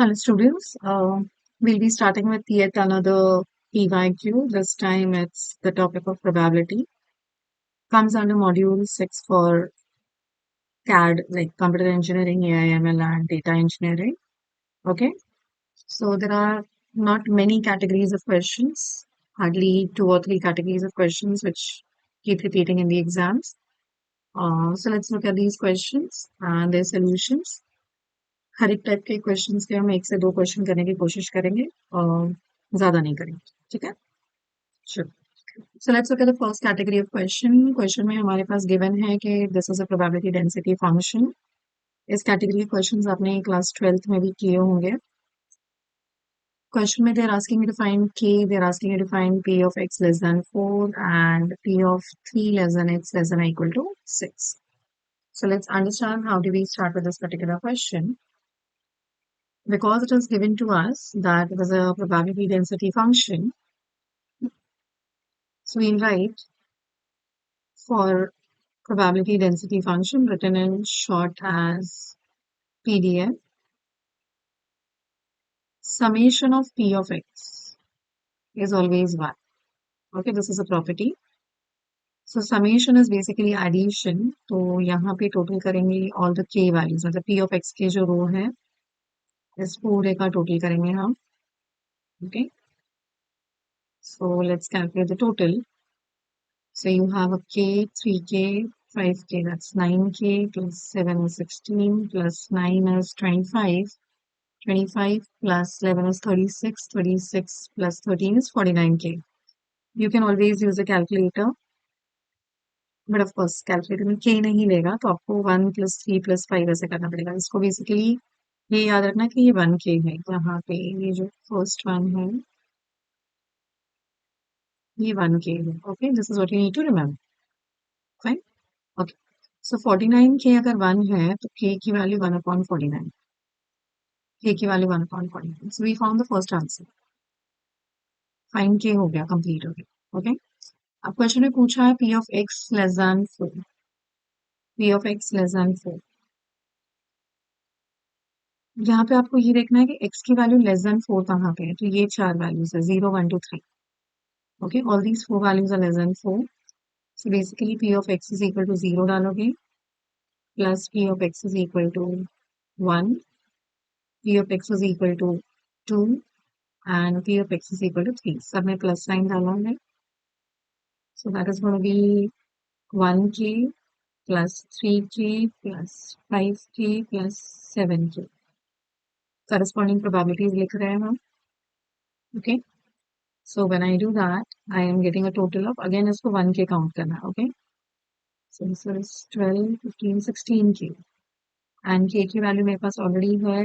Hello, students. We'll be starting with yet another PYQ. This time it's the topic of probability. Comes under module 6 for CAD, like computer engineering, AI/ML, and data engineering. Okay. So there are not many categories of questions, hardly 2 or 3 categories of questions which keep repeating in the exams. So let's look at these questions and their solutions. हर एक type के questions के हम 1 से 2 question करने की कोशिश करेंगे और ज्यादा नहीं करेंगे ठीक है sure so let's look at the first category of question में हमारे पास गिवन है कि this is a probability density function इस कैटेगरी के क्वेश्चंस आपने क्लास 12th में भी किए होंगे क्वेश्चन में they are asking you to find k they are asking you to find p of x less than 4 and p of 3 less than x less than or equal to 6 so let's understand how do we start with this particular question. Because it is given to us that it is a probability density function, so we'll write for probability density function written in short as PDF, summation of P of x is always 1. Okay, this is a property. So summation is basically addition. तो यहाँ पे total करेंगे all the k values, मतलब P of x के जो रो है इस पूरे का total करेंगे हम. Okay, so let's calculate the total. So you have a k, 3k, 5k, that's 9k, plus 7 is 16, plus 9 is 25, 25 plus 11 is 36, 36 plus 13 is 49k. You can always use a calculator, but of course calculator में k नहीं लेगा तो आपको 1 plus 3 plus 5 ऐसे करना पड़ेगा. इसको basically ये याद रखना कि ये 1k है. यहाँ पे ये जो first one है ये 1k है. Okay, this is what you need to remember. Fine. Okay. So 49k अगर 1 है तो k की वैल्यू 1/49. k की value 1/49. So we found the first answer. Find k हो गया, कंप्लीट हो गया. ओके. अब क्वेश्चन में पूछा है p of x less than 4. p of x less than 4. यहाँ पे आपको ये देखना है कि x की वैल्यू लेस देन 4 कहाँ पे है. तो ये 4 वैल्यूज है 0 1 2 3. Okay, all these 4 values are less than 4. So basically p of x is equal to 0 डालोगे plus p of x is equal to 1, p of x is equal to 2 and p of x is equal to 3. सब में plus sign डाला है. So that is going to be 1k plus 3k plus 5k plus 7k. Corresponding probabilities लिख रहे हैं हम. Okay. So when I do that, I am getting a total of, again इसको 1k count करना है. Okay. So this is 12, 15, 16k. And k की value मेरे पास already है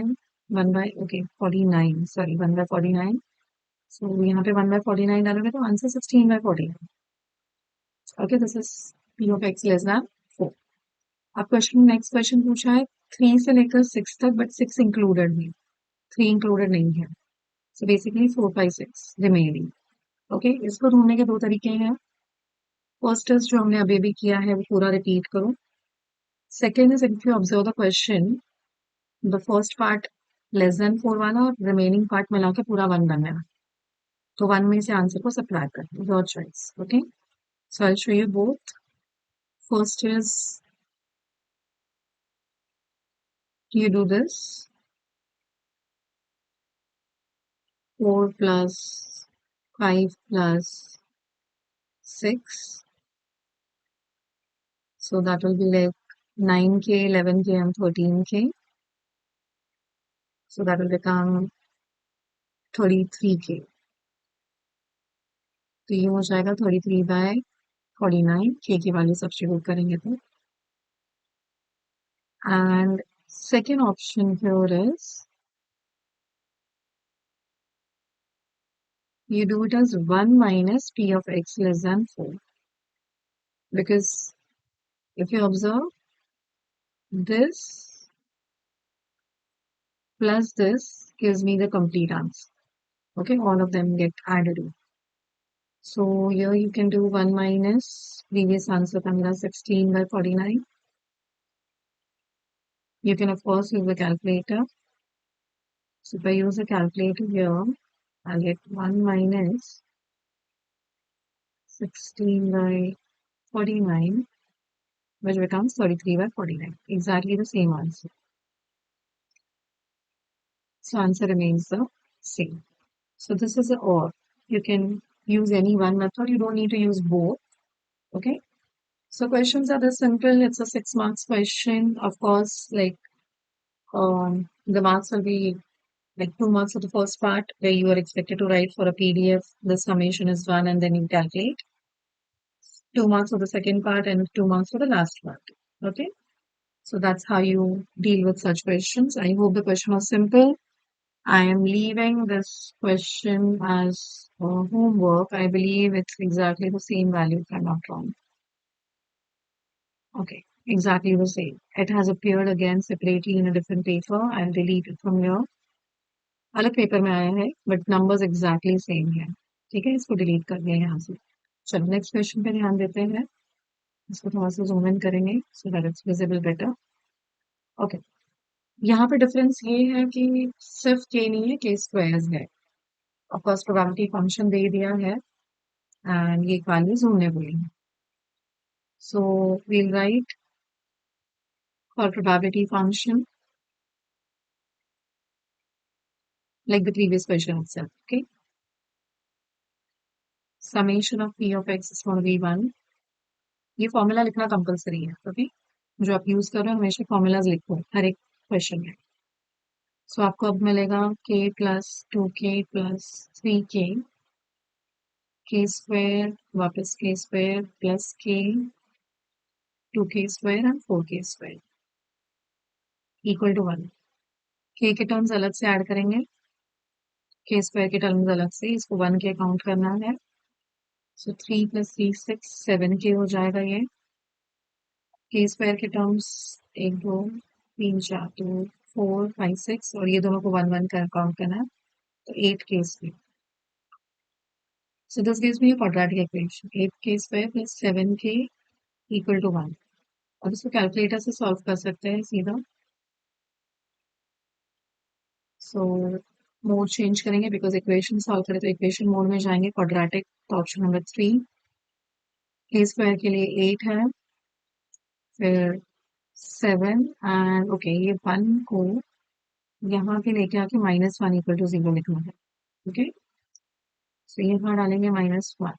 1/49. सॉरी 1/49. So यहाँ पे 1/49 डालोगे तो answer 16/49. Okay, this is p of x less than 4. अब क्वेश्चन नेक्स्ट क्वेश्चन पूछा है 3 से लेकर 6 तक बट 6 इंक्लूडेड है, 3 इंक्लूडेड नहीं है. So basically 4 5 6 remaining. ओके, इसको ढूंढने के 2 तरीके हैं. फर्स्ट इज जो हमने अभी भी किया है वो पूरा रिपीट करो. Second is if you observe the question, the first part less than 4 वाला और रिमेनिंग पार्ट मिला के पूरा 1 बनने वाला. तो 1 में से आंसर को सब्ट्रैक्ट करना, your choice. Okay, so I show you both. First is you do this 4 plus 5 plus 6, so that will be like 9k 11k and 13k, so that will become 33k. तो ये हो जाएगा 33/49. k की value substitute करेंगे तो. And second option here is you do it as 1 minus p of x less than 4, because if you observe this plus this gives me the complete answer. Okay, all of them get added in. So here you can do 1 minus previous answer था 16/49. You can of course use the calculator. So if I use a calculator here, I'll get 1 minus 16 by 49, which becomes 33 by 49. Exactly the same answer. So answer remains the same. So this is a OR. You can use any one method. You don't need to use both. Okay. So questions are this simple. It's a 6 marks question. Of course, like the marks will be like 2 marks for the first part where you are expected to write for a PDF. The summation is 1 and then you calculate. 2 marks for the second part and 2 marks for the last part. Okay. So that's how you deal with such questions. I hope the question was simple. I am leaving this question as homework. I believe it's exactly the same value if I'm not wrong. Okay, exactly the same. It has appeared again separately in a different paper. I'll delete it from here. अलग paper में आया है but numbers exactly same है. ठीक है, इसको delete कर दिया यहाँ से. चलो नेक्स्ट क्वेश्चन पे ध्यान देते हैं. इसको थोड़ा सा जूम इन करेंगे so that it's visible better. Okay, यहाँ पे डिफरेंस ये है कि सिर्फ के नहीं है, के स्क्वायर्स है. ऑफकोर्स प्रोबेबिलिटी फंक्शन दे दिया है एंड ये वैल्यूज होने बोली है. So we'll write for probability function like the previous question itself. Okay, summation of p of x is going to be 1. ये फॉर्मूला लिखना कंपलसरी है. ओके, जो आप यूज कर रहे हो हमेशा फॉर्मूलाज लिखो हर एक क्वेश्चन में. सो आपको अब मिलेगा k plus 2k plus 3k, के स्क्वायर वापस के square plus k, 2k square and 4k square equal to 1. k के टर्म्स अलग से ऐड करेंगे, के स्क्वायर के टर्म्स अलग से, इसको 1 के काउंट करना है. सो 3 प्लस 3 6 7k हो जाएगा ये. के स्क्वायर के टर्म्स 1 2 3 4 2 4 5 6 और ये दोनों को 1 1 कर काउंट करना है तो 8k square. So this gives me a quadratic equation 8k square plus 7k equal to 1. अब इसको कैलकुलेटर से सॉल्व कर सकते हैं सीधा. सो मोड चेंज करेंगे बिकॉज इक्वेशन सॉल्व करें तो इक्वेशन मोड में जाएंगे. क्वाड्रेटिक तो ऑप्शन नंबर 3. के स्क्वायर के लिए 8 है, फिर 7 एंड ओके ये 1 को यहाँ पे लेके आके -1 इक्वल टू 0 लिखना है. ओके, सो यहाँ डालेंगे -1.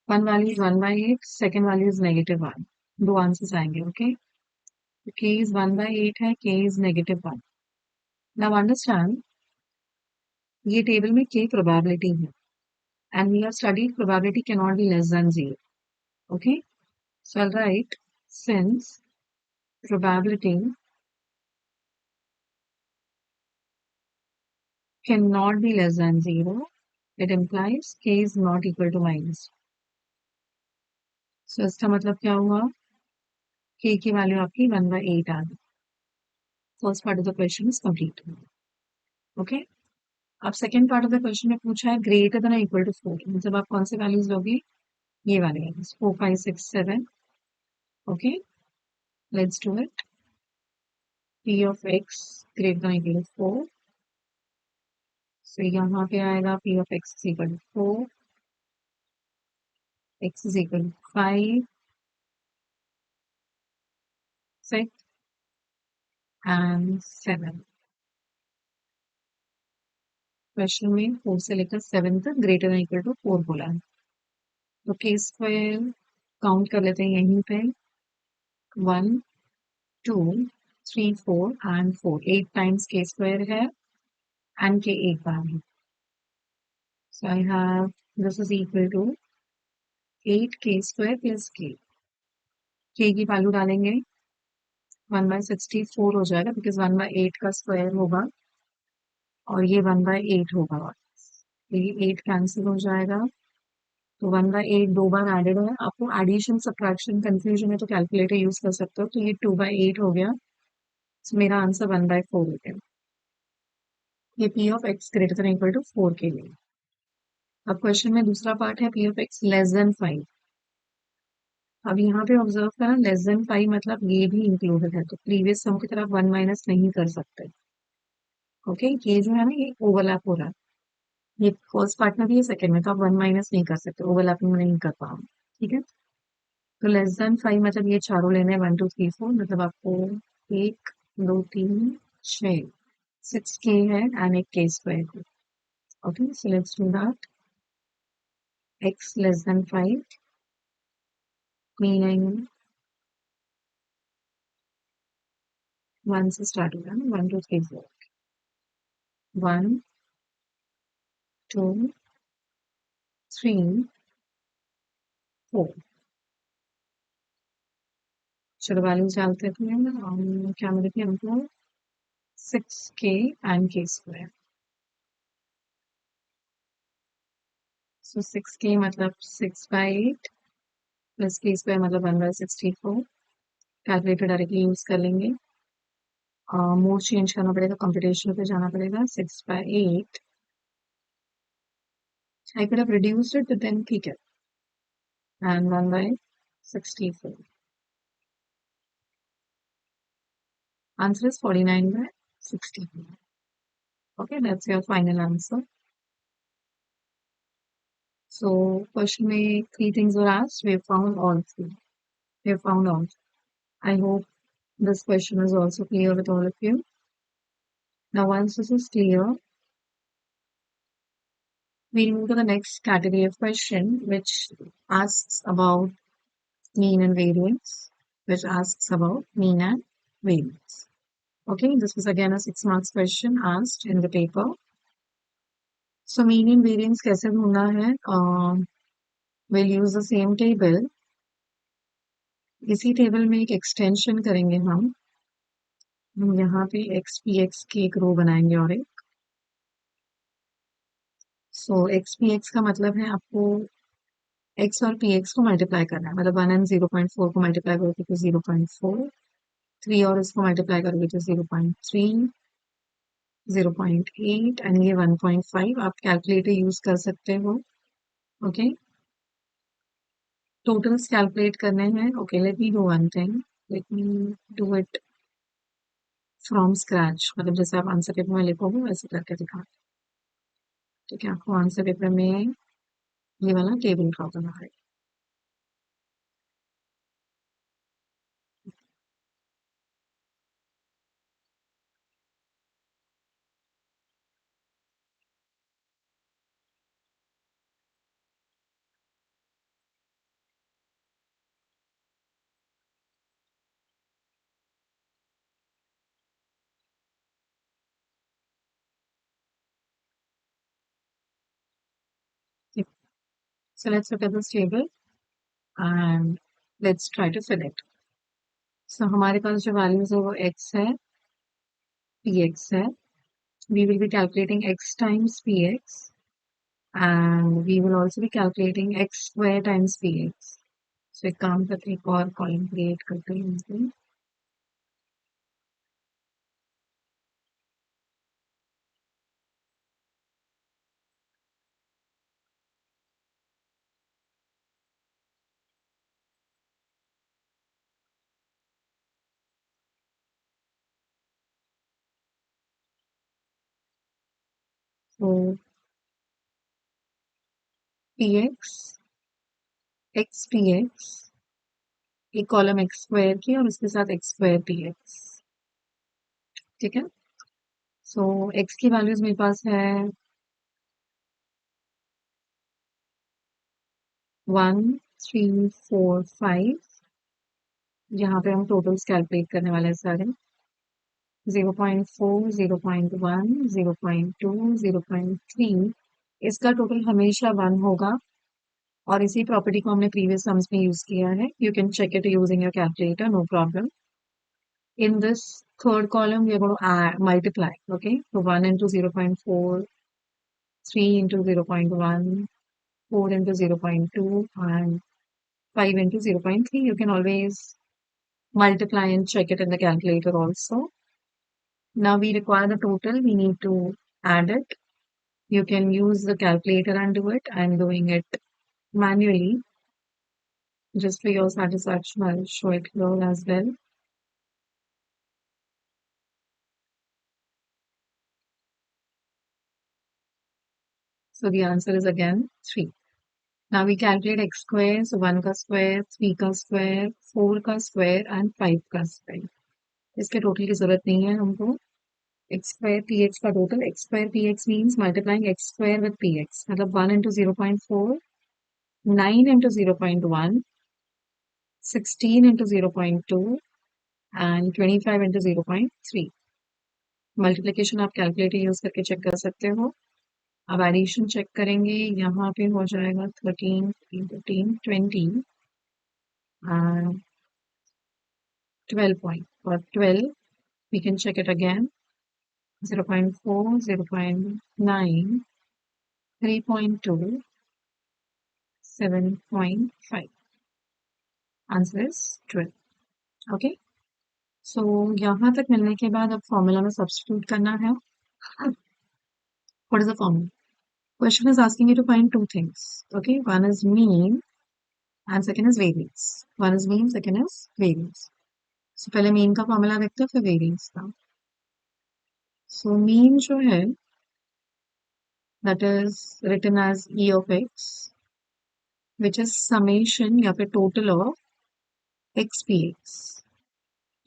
1 value is 1/8, second value is -1. दो आंसर्स आएंगे. ओके, k is 1/8 है, k is -1. नाउ अंडरस्टैंड ये टेबल में k प्रोबेबिलिटी है and we have studied probability cannot be less than 0. Okay, so I'll write since probability cannot be less than 0, it implies k is not equal to -. So इसका मतलब क्या हुआ, k की value आपकी 1/8 आ गई. First part of the question is complete. Okay, अब second part of the question में पूछा है ग्रेटर देन इक्वल टू 4. मतलब आप कौन से वैल्यूज लोगे, ये वाले values 4 5 6 7. Okay, let's do it. p of x greater than equal to 4. So यहाँ पे आएगा p of x is equal to 4, x is equal to 5, 6 and 7. Question में 4 से लेकर 7 तक ग्रेटर देन इक्वल टू 4 बोला है. तो k स्क्वायर काउंट कर लेते हैं यहीं पे. 1 2 3 4 एंड 4. 8 टाइम्स k स्क्वायर है एंड k एक बार है. So I have this is equal to 8k square plus k. k की वैल्यू डालेंगे 1/64 हो जाएगा बिकॉज 1/8 का स्क्वायर होगा और ये 1/8 होगा. तो ये 8 कैंसिल हो जाएगा. तो 1/8 दो बार एडेड है. आपको एडिशन सब्ट्रैक्शन कंफ्यूजन है तो कैलकुलेटर यूज कर सकते हो. तो ये 2/8 हो गया. तो मेरा आंसर 1/4 हो गया. ये p of x greater than equal to 4 के लिए. अब क्वेश्चन में दूसरा पार्ट है p of x less than 5. अब यहाँ पे ऑब्जर्व करना लेस देन 5 मतलब ये भी इंक्लूडेड है. तो प्रीवियस सम की तरफ 1 माइनस नहीं कर सकते. ओके, ये जो है ना ये ओवरलैप हो रहा है, ये फर्स्ट पार्ट में भी है, सेकंड में, तो आप 1 माइनस नहीं कर सकते, ओवरलैपिंग नहीं कर पाओ, ठीक है। तो लेस देन 5 मतलब ये चारों लेने हैं, 1 2 3 4, मतलब आपको 1 2 3 6 6 के है एंड एक के स्क्वायर को। Okay, so let's do that. x less than 5 meaning 1 से स्टार्ट हो रहा है ना, 1 2 3 4, 1 2 3 4। चलो वैल्यूज डालते थे, क्या मिली थी हमको, 6k एंड के स्क्वायर। सो 6k मतलब 6/8 प्लस के स्क्वायर मतलब 1/64। कैलकुलेटर डायरेक्टली यूज कर लेंगे, मोड चेंज करना पड़ेगा, कंप्यूटेशन पे जाना पड़ेगा। 6/8 I could have reduced it, but then ठीक है, and 1/64। Answer is 49/64। Okay, that's your final answer. So, question में three things were asked. We have found all three. We have found all. I hope this question is also clear with all of you. Now, once this is clear, we move to the next category of question, which asks about mean and variance. Which asks about mean and variance. Okay, this was again a 6 marks question asked in the paper. So, mean and variance कैसे ढूंढना है? We'll use the same table. इसी table में एक extension करेंगे हम यहाँ पे एक्स पी एक्स की एक रो बनाएंगे और एक, सो एक्स पी एक्स का मतलब है आपको एक्स और पी एक्स को मल्टीप्लाई करना है, मतलब 1 एंड 0.4 को मल्टीप्लाई करोगे तो 0.4, 3 और इसको मल्टीप्लाई करोगे तो 0.3, 0.8 एंड ये 1.5। आप कैलकुलेटर यूज कर सकते हो। ओके, टोटल्स कैलकुलेट करने हैं। Okay, let me do one thing, let me do it from scratch, मतलब जैसे आप आंसर पेपर में लिखोगे वैसे करके दिखा। ठीक है, आपको आंसर पेपर में ये वाला टेबल ड्रॉ करना है। So let's look at this table and let's try to fill it. So हमारे पास जो values है वो x है, px है. We will be calculating x times px and we will also be calculating x square times px. So एक काम करते हैं, एक और column create करते हैं इसमें. So px, x px, एक कॉलम x स्क्वायर की और उसके साथ x स्क्वायर px. ठीक है, सो x की वैल्यूज मेरे पास है 1 3 4 5. यहाँ पे हम टोटल्स कैलकुलेट करने वाले हैं सारे. 0.4 0.1 0.2 0.3, इसका टोटल हमेशा 1 होगा और इसी प्रॉपर्टी को हमने प्रीवियस सम्स में यूज किया है. You can check it using your calculator, no problem. In this third column, we are going to add, multiply. Okay, so 1 into 0.4, 3 into 0.1, 4 into 0.2, and 5 into 0.3. You can always multiply and check it in the calculator also. Now we require the total. We need to add it. You can use the calculator and do it. I'm doing it manually. Just for your satisfaction, I'll show it here as well. So the answer is again 3. Now we calculate x square. So 1 का square, 3 का square, 4 का square and 5 का square. इसके total की जरूरत नहीं है हमको. x square px का total. x square px means multiplying x square with px. मतलब 1 into 0.4, 9 into 0.1, 16 into 0.2 and 25 into 0.3. Multiplication आप कैलकुलेटर यूज करके चेक कर सकते हो. अब एडिशन चेक करेंगे. यहाँ पे हो जाएगा 13, 15, 20 and 12 point. For 12, we can check it again. 0.4, 0.9, 3.2, 7.5. Answer is 12. Okay. So यहाँ तक मिलने के बाद अब फॉर्मूला में सब्स्टिट्यूट करना है. What is the formula? Question is asking you to find two things. Okay. One is mean and second is variance. One is mean, second is variance. So पहले mean का फॉर्मूला देखते हैं, फिर variance का. So mean जो है, that is written as E of x, which is summation या फिर total of x px.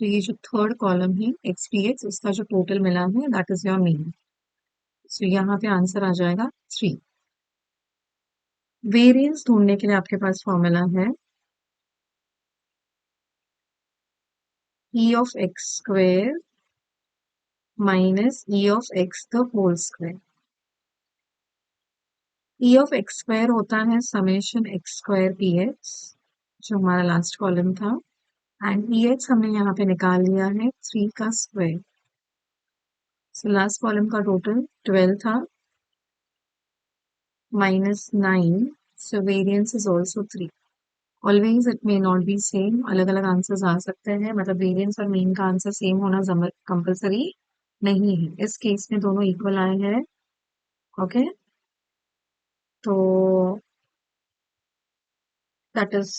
तो ये जो थर्ड कॉलम है x px, उसका जो टोटल मिला है, that is your mean. So यहाँ पे आंसर आ जाएगा 3. वेरिएंस ढूंढने के लिए आपके पास फॉर्मूला है e of x square minus e of x the whole square. e of x square होता है summation x square px, जो हमारा लास्ट कॉलम था, एंड ex हमने यहाँ पे निकाल लिया है 3 का स्क्वायर. सो लास्ट कॉलम का टोटल 12 था minus 9, so variance is also 3. Always it may not be same, अलग अलग आंसर्स आ सकते हैं. मतलब वेरिएंस और मीन का आंसर सेम होना कंपलसरी नहीं है. इस केस में दोनों इक्वल आए हैं. ओके, तो that is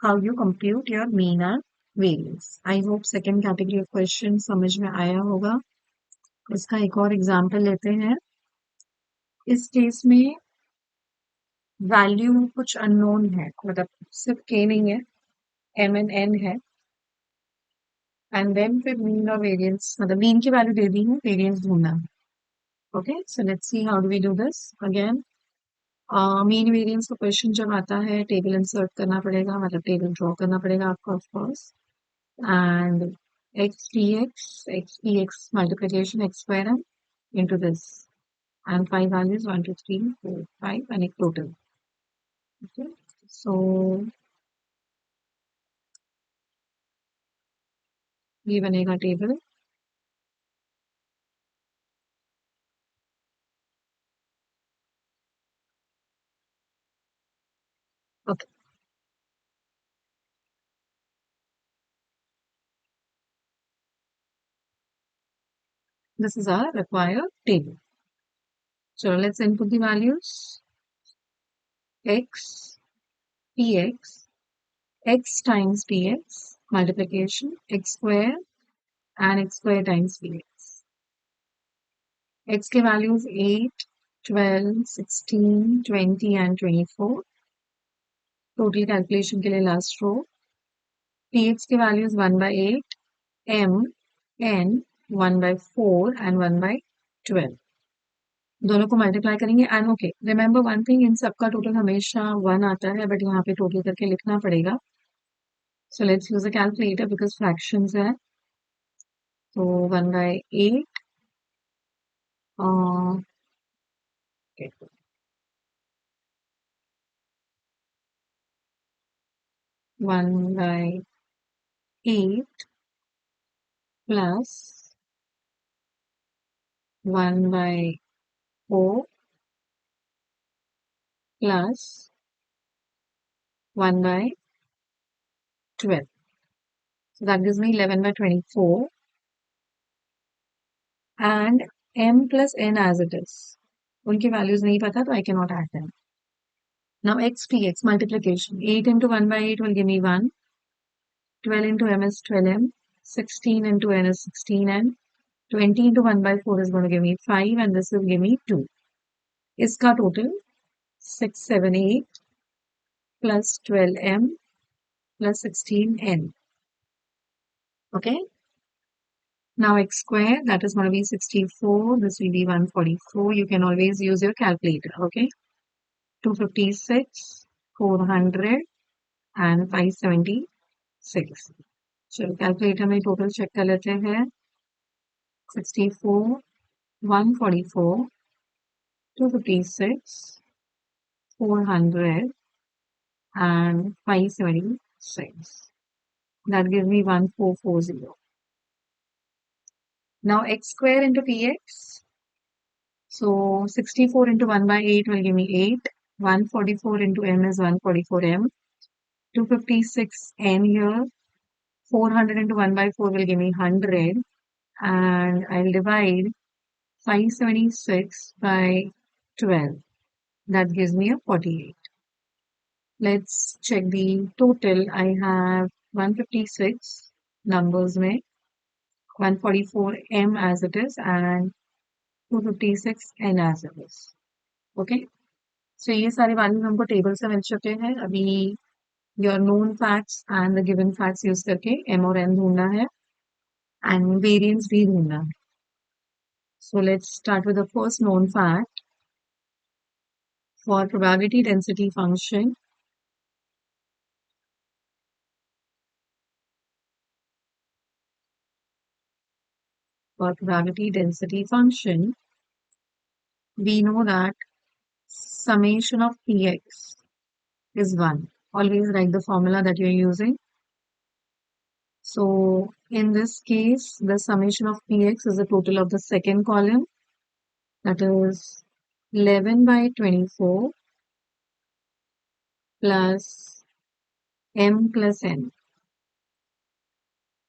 how you compute your mean and variance. I hope second category of question समझ में आया होगा. इसका एक और एग्जाम्पल लेते हैं. इस केस में वैल्यू कुछ अननोन है, मतलब सिर्फ के नहीं है, एम एंड एन है. एंड देन फिर मीन और वेरिएंस, मतलब मीन की वैल्यू दे दी है, वेरिएंस ढूंढना है. Okay, so let's see how do we do this. Again mean variance का क्वेश्चन जब आता है, टेबल इंसर्ट करना पड़ेगा, मतलब टेबल ड्रॉ करना पड़ेगा आपको of course. And x px multiplication x square m into this, and 5 values 1 2 3 4 5 and एक total. Okay, so ये बनेगा table. Okay, this is our required table. So let's input the values. X px, x times px multiplication x square and x square times px. x के values 8, 12, 16, 20 and 24. Total calculation के लिए last row. px के values 1 by 8, m, n, 1 by 4 and 1 by 12. दोनों को multiply करेंगे. And okay, remember one thing, इन सबका total हमेशा 1 आता है, बट यहाँ पे टोटल करके लिखना पड़ेगा. So let's use a calculator because fractions है. तो 1 by 8, 1 by 8 plus 1 by 4 plus 1 by 12. So that gives me 11 by 24 and m plus n as it is. उनकी वैल्यूज नहीं पता तो I cannot add them. Now x px multiplication. 8 into 1 by 8 will give me 1. 12 into m is 12m. 16 into n is 16n. 20 into 1 by 4 is going to give me 5 and this will give me 2. इसका total 678 plus 12m plus 16n. Okay. Now x square, that is going to be 64. This will be 144. You can always use your calculator. Okay. 256, 400 and 576. चलो calculator में total check कर लेते हैं. 64, 144, 256, 400 and 576. That gives me 1440. Now x square into px. So 64 into 1 by 8 will give me 8. 144 into m is 144m. 256n here. 400 into 1 by 4 will give me 100. And I'll divide 576 by 12. That gives me a 48. Let's check the total. I have 156 numbers में 144m as it is and 256n as it is. Okay. So ये सारे values हमको table से मिल चुके हैं. अभी your known facts and the given facts use करके m और n ढूंढना है एंड वेरिएंस भी ढूंढना है. So let's start with the first known fact. For probability density function, we know that summation of px is 1. Always write the formula that you're using. So in this case, the summation of px is the total of the second column, that is 11 by 24 plus m plus n.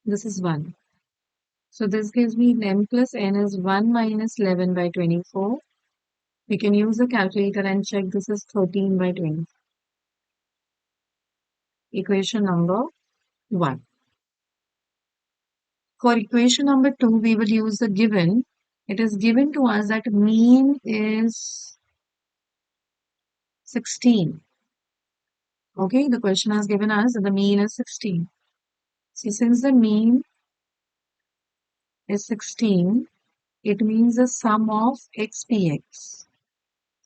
This is 1. So this gives me m plus n is 1 minus 11 by 24. We can use a calculator and check. This is 13 by 20. Equation number 1. For equation number 2, we will use the given. It is given to us that mean is 16. Okay, the question has given us that the mean is 16. So since the mean is 16, it means the sum of xpx.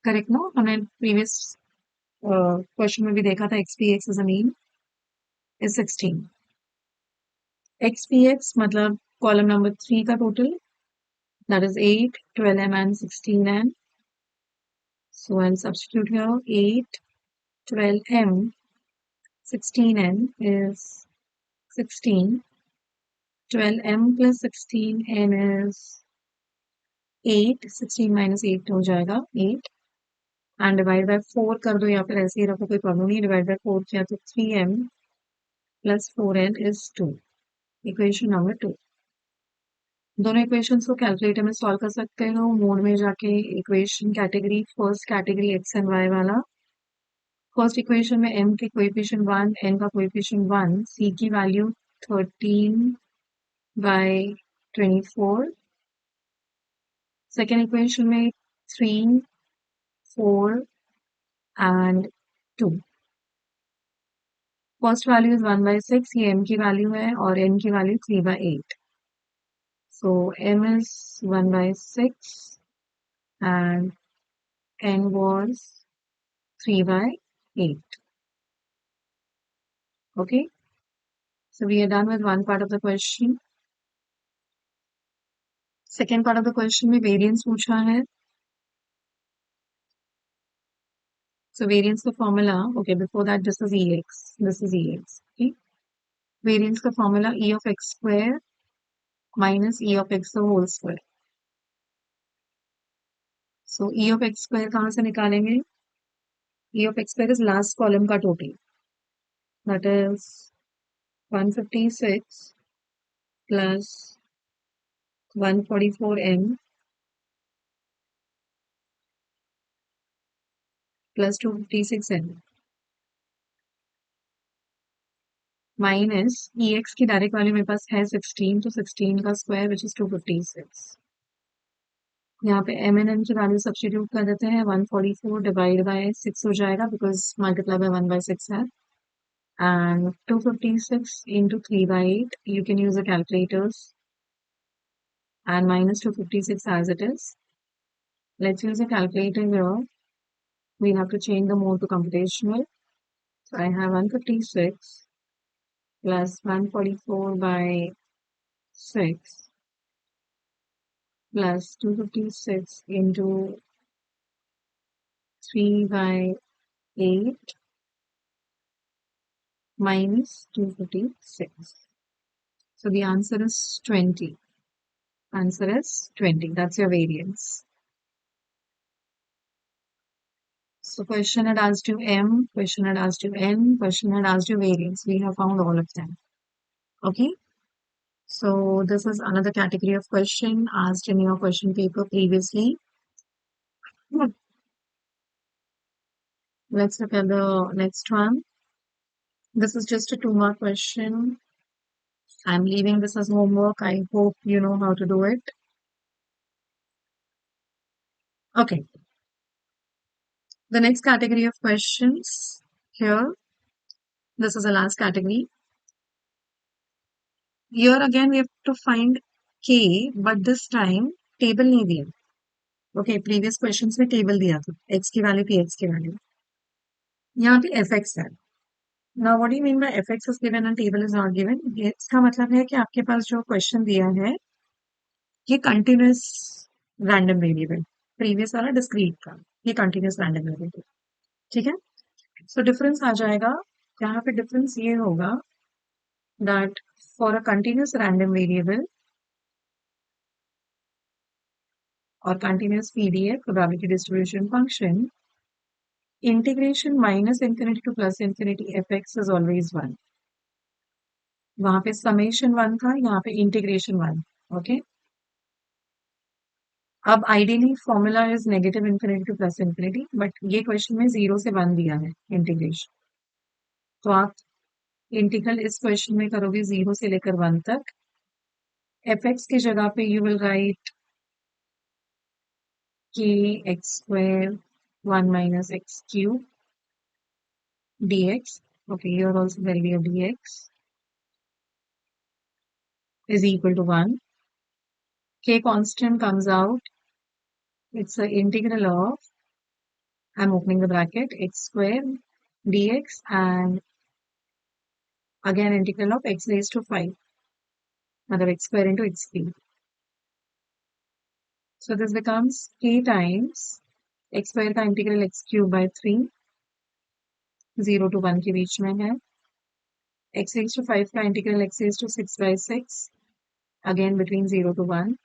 Correct, no? हमने previous question में भी देखा था xpx is a mean is 16. xpx मतलब column number 3 का total, that is 8, 12m and 16n. So I'll substitute here 8, 12m, 16n is 16. 12m plus 16n is 8. 16 minus 8 हो जाएगा 8. And divide by 4 कर दो या फिर ऐसे ही रखो, कोई प्रॉब्लम नहीं. Divide by 4 किया तो 3m plus 4n is 2. Equation number 2. दोनों इक्वेशंस को कैलकुलेटर में सॉल्व कर सकते हो. मोड में जाके equation category, first category X and Y वाला. फर्स्ट इक्वेशन में m के कोएफिशिएंट 1, n का कोएफिशिएंट 1, c की वैल्यू 13 by 24. सेकेंड इक्वेशन में 3, 4 and 2. First value is 1 by 6. ये m की वैल्यू है और n की value 3 by 8. So m is 1 by 6 and n was 3 by 8. Okay. So we are done with one part of the question. Second part of the question में variance पूछा है. So variance का formula, okay, before that this is Ex. This is Ex. Okay. Variance का formula E of x square minus E of x the whole square. So E of x square कहाँ से निकालेंगे? E of x square is last column का total. That is 156 plus 144m plus 256n minus ex की direct value मेरे पास है 16, तो 16 का square which is 256. यहाँ पे एम एन एन की वैल्यू सब्स्टिट्यूट कर देते हैं 144 डिवाइड बाय 6 हो जाएगा बिकॉज मल्टीप्लाई बाय 1/6 है and 256 into 3 by 8 you can use the calculators and minus 256 as it is. Let's use a calculator here. We have to change the mode to computational. So I have 156 plus 144 by 6 plus 256 into 3 by 8 minus 256. So the answer is 20. Answer is 20. That's your variance. So question had asked you M, question had asked you N, question had asked you variance. We have found all of them. Okay. So this is another category of question asked in your question paper previously. Let's look at the next one. This is just a 2-mark question. I'm leaving this as homework. I hope you know how to do it. Okay. The next category of questions here. This is the last category. Here again we have to find K, but this time table नहीं दिया. Okay previous questions में table दिया था x की value थी x की value यहाँ पे एफ एक्स है now what do you mean by F x is given and table is not given इसका मतलब है कि आपके पास जो क्वेश्चन दिया है ये कंटिन्यूस रैंडम वेरिएबल प्रीवियस वाला डिस्क्रीट था ये कंटिन्यूस रैंडम वेरिएबल ठीक है सो डिफरेंस आ जाएगा यहाँ पे डिफरेंस ये होगा that for a continuous random variable और continuous PDF probability distribution function integration minus infinity to plus infinity fx is always 1. वहां पे summation 1 था यहाँ पे integration 1. ओके अब ideally formula is negative infinity two plus infinity but ये question में 0 से 1 दिया है इंटीग्रेशन तो आप इंटीग्रल इस क्वेश्चन में करोगे 0 से लेकर 1 तक fx की जगह पे you will write k x square 1 minus x cube dx. Okay, here also there will be a dx is equal to 1. K constant comes out. It's the integral of, I'm opening the bracket, x square dx and again integral of x raised to 5. Another x square into x cube. So this becomes k times x square का integral x cube by 3. 0 to 1 के बीच में है. x raised to 5 का integral x raised to 6 by 6. Again between 0 to 1.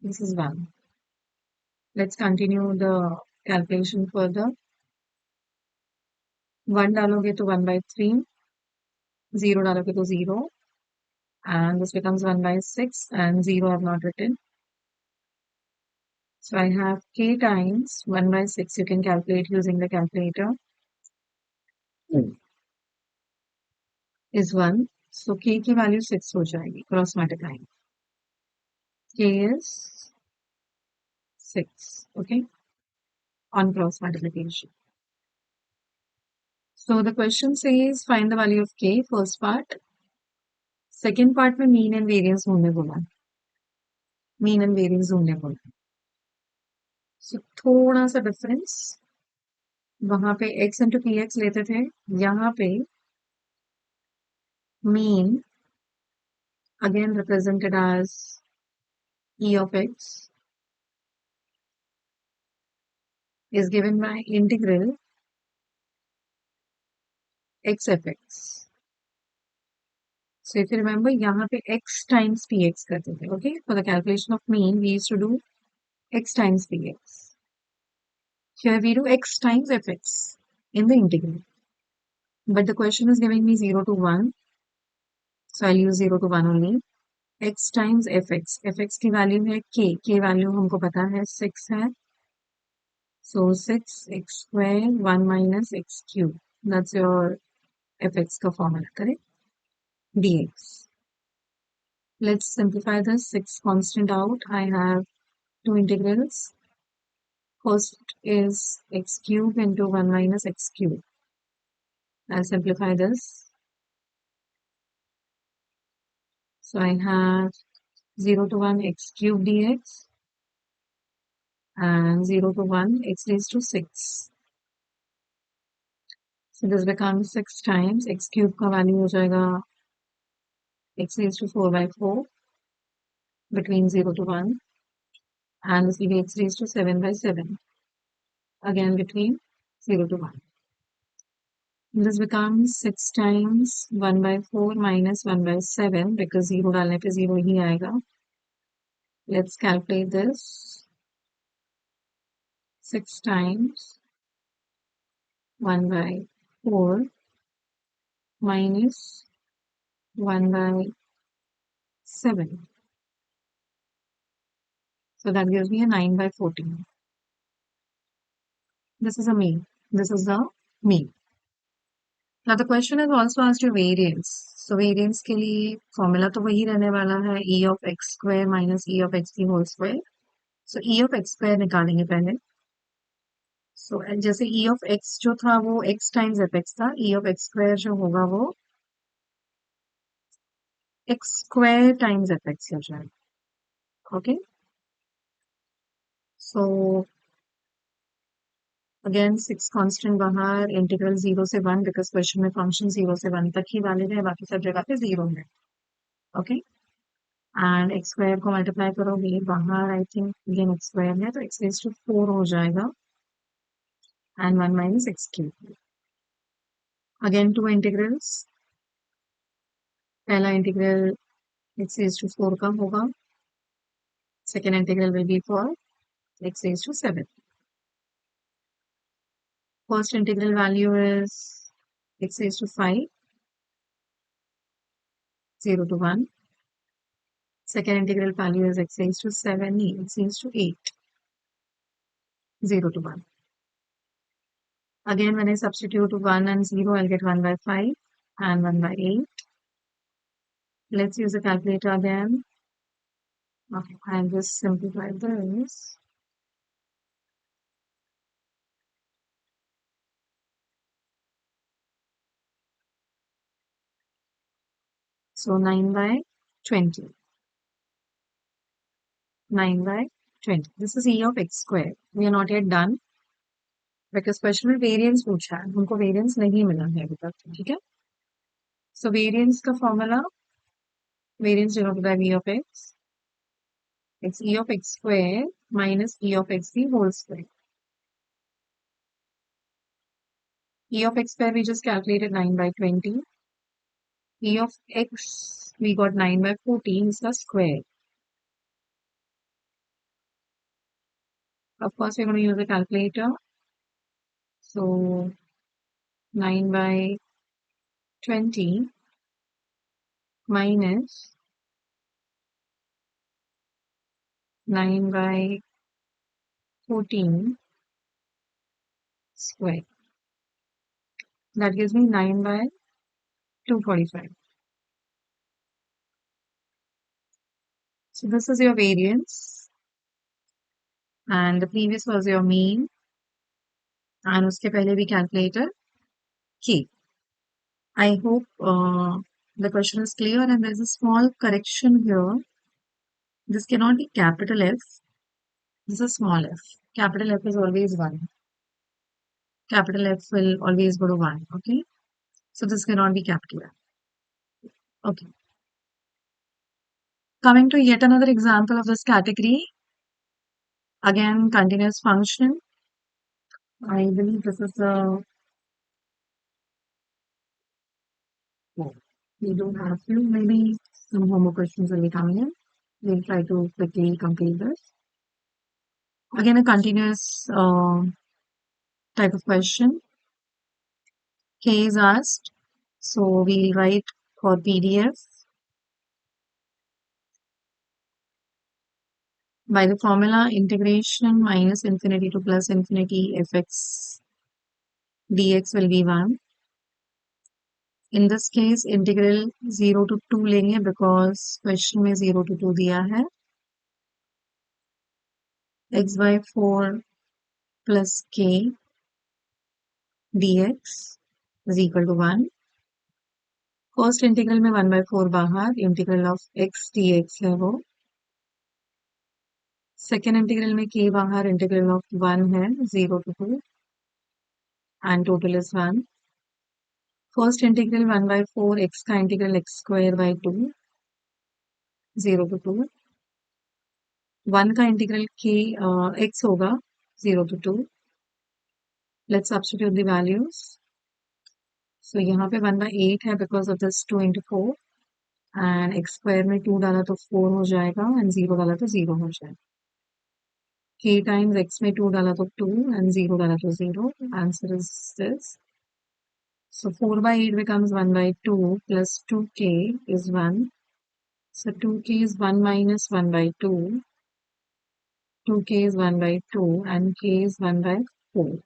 This is 1. Let's continue the calculation further. 1 डालोगे तो 1 by 3. 0 डालोगे तो 0. And this becomes 1 by 6 and 0 I have not written. So I have k times 1 by 6. You can calculate using the calculator. Is 1. So k की value 6 हो जाएगी cross multiplying. K is 6. Okay. On cross multiplication. So the question says find the value of k, first part. Second part में mean and variance ढूंढने बोला. Mean and variance ढूंढने बोला. So थोड़ा सा difference. वहां पे x into px लेते थे. यहाँ पे mean again represented as e of x is given by integral x f x. So if you remember, यहाँ पे x times px करते थे. Okay, for the calculation of mean, we used to do x times px. Here we do x times fx in the integral. But the question is giving me 0 to 1. So I'll use 0 to 1 only. X times fx. fx की value है k. k value हमको पता है 6 है. So 6 x square 1 minus x cube. That's your fx का formula, correct? dx. Let's simplify this 6 constant out. I have Two integrals. First is x cube into 1 minus x cube. I'll simplify this. So I have 0 to 1 x cube dx and 0 to 1 x raised to 6. So this becomes 6 times x cube का value हो जाएगा x raised to 4 by 4 between 0 to 1, and this will be x raised to 7 by 7 again between 0 to 1. This becomes 6 times 1 by 4 minus 1 by 7 because 0 डालने पे 0 ही आएगा. Let's calculate this. 6 times 1 by 4 minus 1 by 7. So that gives me a 9 by 14. This is a mean. This is the mean. Now the question has also asked you variance. So variance के लिए formula तो वही रहने वाला है e of x square minus e of x whole square. So e of x square निकालेंगे पहले. So जैसे e of x जो था वो x times fx था, e of x square जो होगा वो x square times fx हो जाएगा. Okay. So again 6 constant बाहर, integral 0 से 1 because question में function 0 से 1 तक ही valid है, बाकी सब जगह पे 0 है. Okay. And x square को multiply करोगे बाहर I think again x square है तो x raised to 4 हो जाएगा and 1 minus x cube. Again two integrals. पहला integral x raised to 4 का होगा. Second integral will be for x raised to 7. First integral value is x raised to 5, 0 to 1. Second integral value is x raised to 7, x raised to 8, 0 to 1. Again, when I substitute 1 and 0, I'll get 1 by 5 and 1 by 8. Let's use a calculator again. Okay, I'll just simplify this. So 9 by 20. 9 by 20. This is e of x square. We are not yet done because question में variance पूछा है. उनको variance नहीं मिला है अभी तक, ठीक है? So variance का formula, variance denoted by v of x. It's e of x square minus e of x the whole square. E of x square we just calculated 9 by 20. E of x we got 9 by 14 is the square. Of course, we're going to use a calculator. So 9 by 20 minus 9 by 14 square. That gives me 9 by 245. So this is your variance. And the previous was your mean. And uske pehle we calculated K. I hope the question is clear and there's a small correction here. This cannot be capital F. This is small f. Capital F is always 1. Capital F will always go to 1. Okay. So this cannot be capital F. Okay. Coming to yet another example of this category. Again, continuous function. I believe this is the... Oh, we don't have to. Maybe some homework questions will be coming in. We'll try to quickly complete this. Again, a continuous type of question. K is asked. So we'll write for PDF. By the formula integration minus infinity to plus infinity fx dx will be 1. In this case, integral 0 to 2 लेंगे because question में 0 to 2 दिया है. x by 4 plus k dx is equal to 1. First integral में 1/4 बाहर, integral of x dx है वो. Second integral में k बाहर, इंटीग्रल ऑफ 1 है 0 to 2 and total is 1. First integral 1/4 x का integral x square by 2 0 to 2. 1 का integral k x होगा 0 to 2. Let's substitute the values. So यहाँ पे 1/8 है because of this 2 into 4 and x square में 2 डाला तो 4 हो जाएगा and 0 डाला तो 0 हो जाएगा. k times x में 2 डाला तो 2 and 0 डाला तो 0. Answer is this. So 4/8 becomes 1/2 plus 2k is 1. So 2k is 1 minus 1/2. 2k is 1/2 and k is 1/4.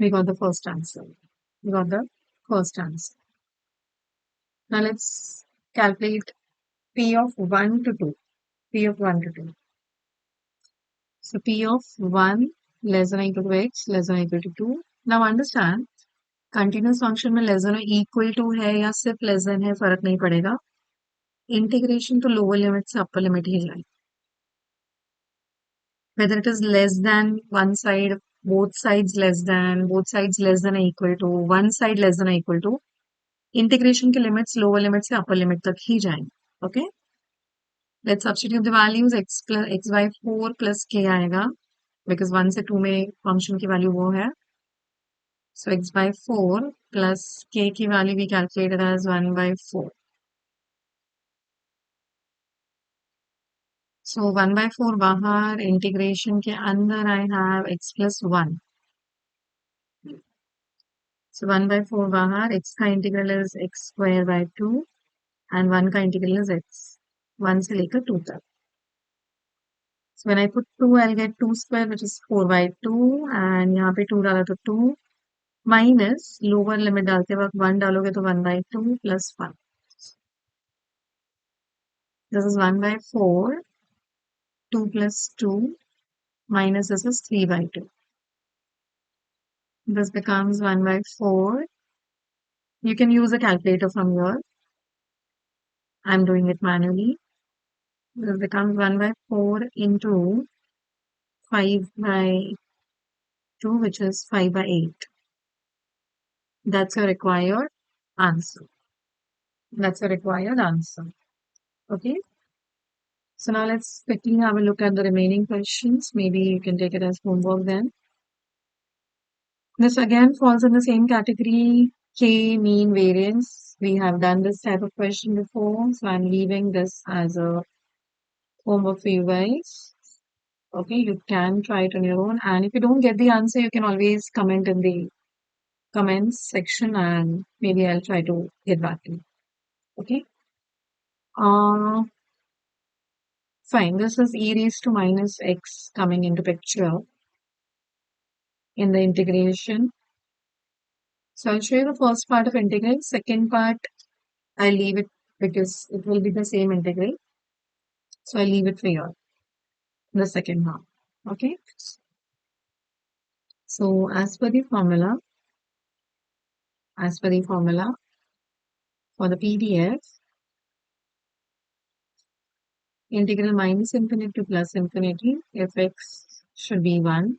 We got the first answer. We got the first answer. Now let's calculate p of 1 to 2. P of 1 to 2. So p of 1 less than or equal to x less than or equal to 2. Now understand, continuous function में less than or equal to है या सिर्फ less than है फर्क नहीं पड़ेगा. Integration to lower limit से upper limit ही जाए. Whether it is less than one side, both sides less than or equal to, one side less than or equal to, integration के limits lower limit से upper limit तक ही जाएंगे. Okay? Let's substitute the values. X by 4 plus k आएगा because 1 से 2 में function की value वो है. So x by 4 plus k की value we calculated as 1/4. So 1/4 बाहर, integration के अंदर I have x plus 1. So 1/4 बाहर, x का integral is x square by 2 and 1 का integral is x. 1 से लेकर 2 तक. So when I put 2, I'll get 2 square which is 4/2 and यहाँ पे 2 डाला तो 2 minus lower limit डालते वक्त 1 डालोगे तो 1/2 plus 1. This is 1/4, 2 plus 2 minus this is 3/2. This becomes 1/4. You can use a calculator from here. I'm doing it manually. This becomes 1/4 into 5/2, which is 5/8. That's your required answer. That's a required answer. Okay. So now let's quickly have a look at the remaining questions. Maybe you can take it as homework then. This again falls in the same category, K mean variance. We have done this type of question before, so I'm leaving this as a homework for you guys. Okay, you can try it on your own, and if you don't get the answer, you can always comment in the comments section and maybe I'll try to get back to you. Okay. Fine. This is e raised to minus x coming into picture in the integration. So I'll show you the first part of integral. Second part, I'll leave it because it will be the same integral. So I'll leave it for you, the second half. Okay. So as per the formula for the PDF, integral minus infinity to plus infinity, if x should be 1.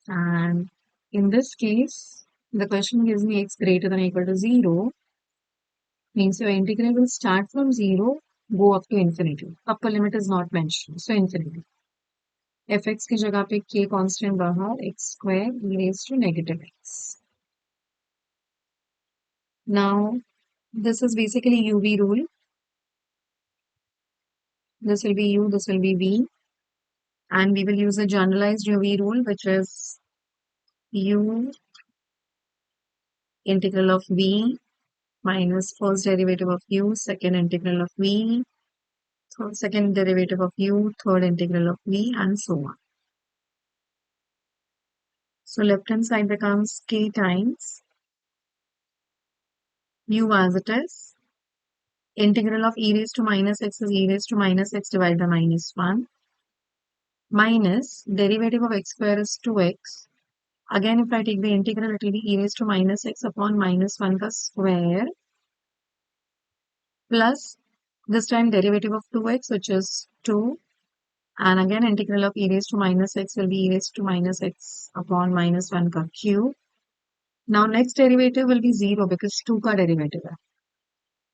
And in this case, the question gives me x greater than or equal to 0, means your integral will start from 0, go up to infinity. Upper limit is not mentioned, so infinity. fx की जगह पे k constant बाहर, x square e raised to negative x. Now, this is basically UV rule. This will be u, this will be v. And we will use a generalized UV rule, which is u integral of v minus first derivative of u, second integral of v, second derivative of u, third integral of v, and so on. So left hand side becomes k times u as it is, Integral of e raised to minus x is e raised to minus x divided by minus 1 minus derivative of x square is 2x. Again, if I take the integral, it will be e raised to minus x upon minus 1 ka square plus this time derivative of 2x, which is 2. And again, integral of e raised to minus x will be e raised to minus x upon minus 1 ka cube. Now, next derivative will be 0 because 2 का derivative है.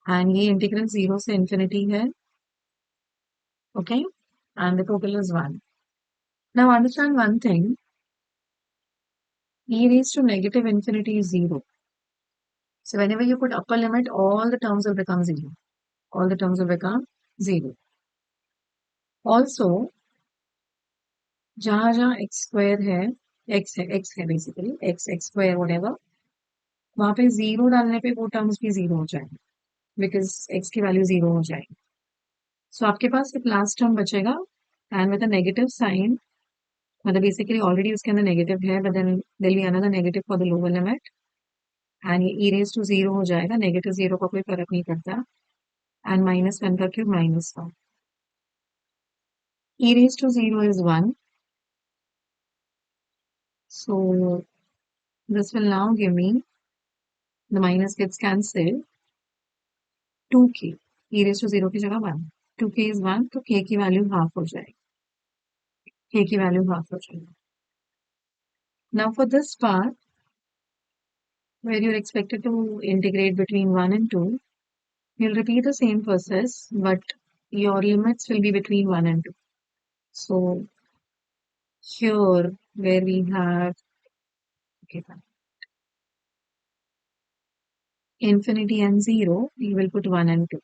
And ये integral 0 से infinity है. Okay? And the total is 1. Now, understand one thing. E raised to negative infinity is 0. So, whenever you put upper limit, all the terms will become 0. All the terms will become 0. Also, जहाँ x square है, x है basically, x square whatever, वहाँ पे 0 डालने पे वो terms भी 0 हो जाएंगे. Because x की value 0 हो जाएगी. So, आपके पास सिर्फ last term बचेगा and with a negative sign, मतलब basically already उसके अंदर negative है, but then there will be another negative for the lower limit. And ये e raised to 0 हो जाएगा, negative 0 का कोई फर्क नहीं पड़ता. And minus 1 का cube minus 1. E raised to 0 is 1. So, this will now give me, the minus gets cancelled, 2k. E raised to 0 की जगह 1. 2k is 1, तो k की value half हो जाएगी. K की value half हो जाएगी. Now, for this part, where you're expected to integrate between 1 and 2, you'll repeat the same process, but your limits will be between 1 and 2. So, here, where we have, okay, fine, infinity and 0, you will put 1 and 2.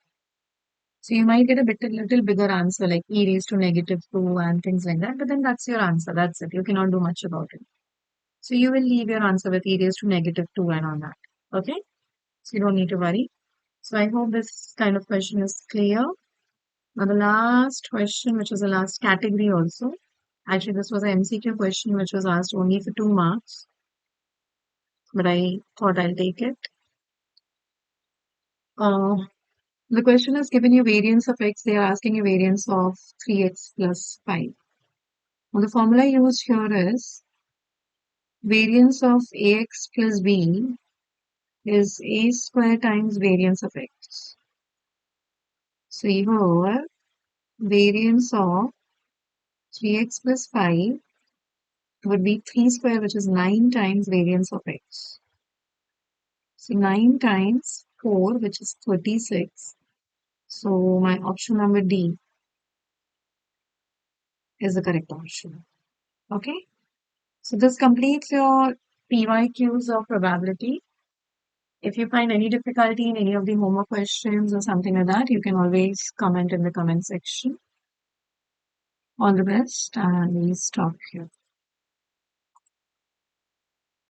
So, you might get a little bigger answer, like e raised to negative 2 and things like that, but then that's your answer. That's it. You cannot do much about it. So, you will leave your answer with e raised to negative 2 and all that. Okay? So, you don't need to worry. So, I hope this kind of question is clear. Now, the last question, which is the last category also. Actually, this was an MCQ question which was asked only for 2 marks. But I thought I'll take it. The question is given you variance of x. They are asking you variance of 3x plus 5. Now, the formula used here is variance of ax plus b is a square times variance of x. So, here variance of 3x plus 5 would be 3 square, which is 9 times variance of x. So 9 times 4, which is 36. So my option number D is the correct option. Okay. So this completes your PYQs of probability. If you find any difficulty in any of the homework questions or something like that, you can always comment in the comment section. All the best, and we'll stop here.